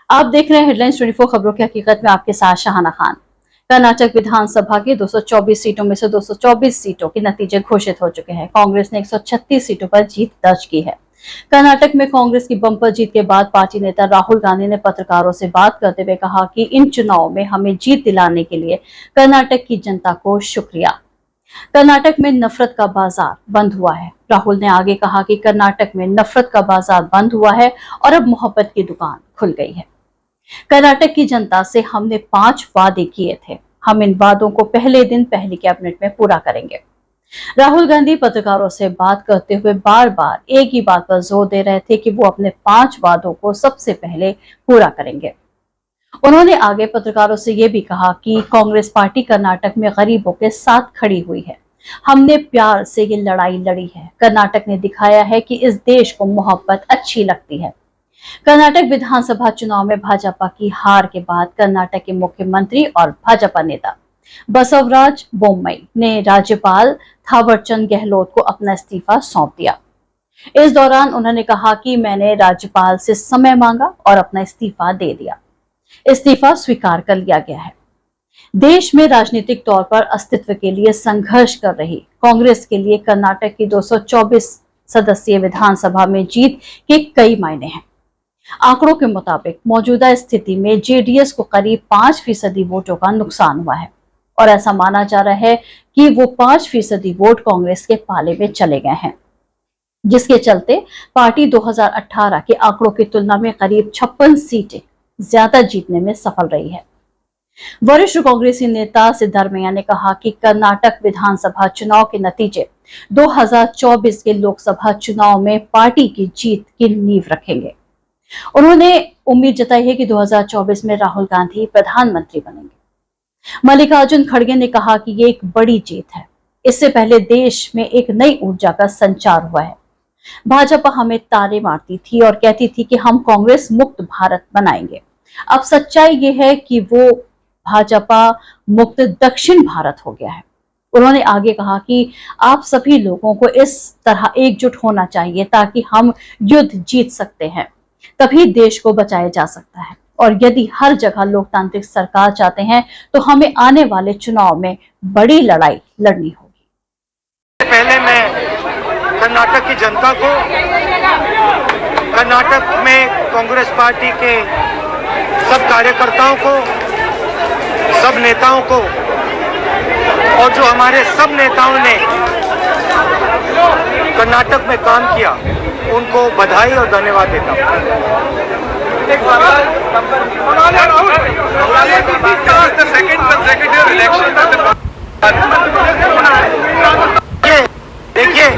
आप देख रहे हैं हेडलाइंस 24 खबरों की हकीकत में आपके साथ शाहाना खान। कर्नाटक विधानसभा की 224 सीटों में से 224 सीटों के नतीजे घोषित हो चुके हैं। कांग्रेस ने 136 सीटों पर जीत दर्ज की है। कर्नाटक में कांग्रेस की बंपर जीत के बाद पार्टी नेता राहुल गांधी ने पत्रकारों से बात करते हुए कहा कि इन चुनावों में हमें जीत दिलाने के लिए कर्नाटक की जनता को शुक्रिया। कर्नाटक में नफरत का बाजार बंद हुआ है। राहुल ने आगे कहा कि कर्नाटक में नफरत का बाजार बंद हुआ है और अब मोहब्बत की दुकान खुल गई है। कर्नाटक की जनता से हमने 5 वादे किए थे। हम इन वादों को पहले दिन पहली कैबिनेट में पूरा करेंगे। राहुल गांधी पत्रकारों से बात करते हुए बार बार एक ही बात पर जोर दे रहे थे कि वो अपने 5 वादों को सबसे पहले पूरा करेंगे। उन्होंने आगे पत्रकारों से यह भी कहा कि कांग्रेस पार्टी कर्नाटक में गरीबों के साथ खड़ी हुई है। हमने प्यार से ये लड़ाई लड़ी है। कर्नाटक ने दिखाया है कि इस देश को मोहब्बत अच्छी लगती है। कर्नाटक विधानसभा चुनाव में भाजपा की हार के बाद कर्नाटक के मुख्यमंत्री और भाजपा नेता बसवराज बोम्मई ने राज्यपाल थावरचंद गहलोत को अपना इस्तीफा सौंप दिया। इस दौरान उन्होंने कहा कि मैंने राज्यपाल से समय मांगा और अपना इस्तीफा दे दिया। इस्तीफा स्वीकार कर लिया गया है। देश में राजनीतिक तौर पर अस्तित्व के लिए संघर्ष कर रही कांग्रेस के लिए कर्नाटक की 224 सदस्यीय विधानसभा में जीत के कई मायने हैं। आंकड़ों के मुताबिक मौजूदा स्थिति में जेडीएस को करीब 5% वोटों का नुकसान हुआ है और ऐसा माना जा रहा है कि वो 5% वोट कांग्रेस के पाले में चले गए हैं, जिसके चलते पार्टी 2018 के आंकड़ों की तुलना में करीब 56 सीटें ज्यादा जीतने में सफल रही है। वरिष्ठ कांग्रेसी नेता सिद्धारमैया ने कहा कि कर्नाटक विधानसभा चुनाव के नतीजे 2024 के लोकसभा चुनाव में पार्टी की जीत की नींव रखेंगे। उन्होंने उम्मीद जताई है कि 2024 में राहुल गांधी प्रधानमंत्री बनेंगे। मल्लिकार्जुन खड़गे ने कहा कि ये एक बड़ी जीत है। इससे पहले देश में एक नई ऊर्जा का संचार हुआ है। भाजपा हमें ताने मारती थी और कहती थी कि हम कांग्रेस मुक्त भारत बनाएंगे। अब सच्चाई ये है कि वो भाजपा मुक्त दक्षिण भारत हो गया है। उन्होंने आगे कहा कि आप सभी लोगों को इस तरह एकजुट होना चाहिए ताकि हम युद्ध जीत सकते हैं, तभी देश को बचाया जा सकता है। और यदि हर जगह लोकतांत्रिक सरकार चाहते हैं तो हमें आने वाले चुनाव में बड़ी लड़ाई लड़नी होगी। पहले मैं कर्नाटक की जनता को, कर्नाटक में कांग्रेस पार्टी के सब कार्यकर्ताओं को, सब नेताओं को और जो हमारे सब नेताओं ने कर्नाटक में काम किया उनको बधाई और धन्यवाद देता हूँ। देखिए,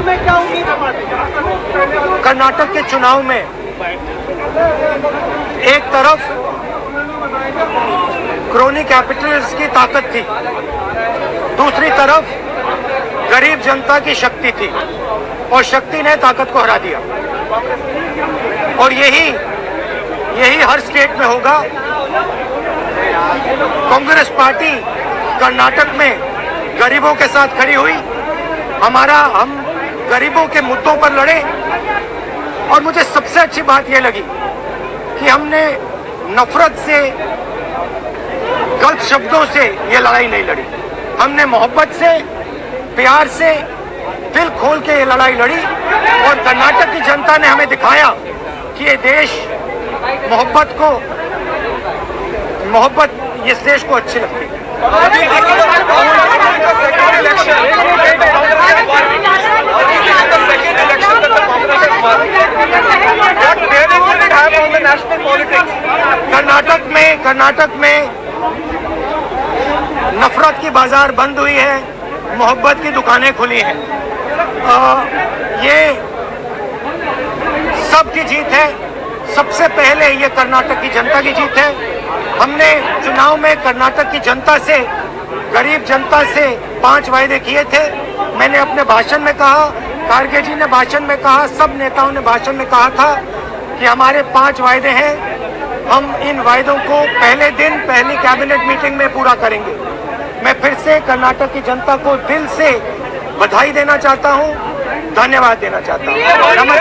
कर्नाटक के चुनाव में एक तरफ क्रोनी कैपिटल्स की ताकत थी, दूसरी तरफ गरीब जनता की शक्ति थी और शक्ति ने ताकत को हरा दिया। और यही हर स्टेट में होगा। कांग्रेस पार्टी कर्नाटक में गरीबों के साथ खड़ी हुई। हम गरीबों के मुद्दों पर लड़े और मुझे सबसे अच्छी बात यह लगी कि हमने नफरत से, गलत शब्दों से ये लड़ाई नहीं लड़ी। हमने मोहब्बत से, प्यार से, दिल खोल के ये लड़ाई लड़ी और कर्नाटक की जनता ने हमें दिखाया कि ये देश मोहब्बत इस देश को अच्छी लगती है। कर्नाटक में नफरत की बाजार बंद हुई है, मोहब्बत की दुकानें खुली हैं। ये सबकी जीत है। सबसे पहले ये कर्नाटक की जनता की जीत है। हमने चुनाव में कर्नाटक की जनता से, गरीब जनता से 5 वायदे किए थे। मैंने अपने भाषण में कहा, खारगे जी ने भाषण में कहा, सब नेताओं ने भाषण में कहा था कि हमारे 5 वायदे हैं। हम इन वायदों को पहले दिन पहली कैबिनेट मीटिंग में पूरा करेंगे। मैं फिर से कर्नाटक की जनता को दिल से बधाई देना चाहता हूं, धन्यवाद देना चाहता हूं।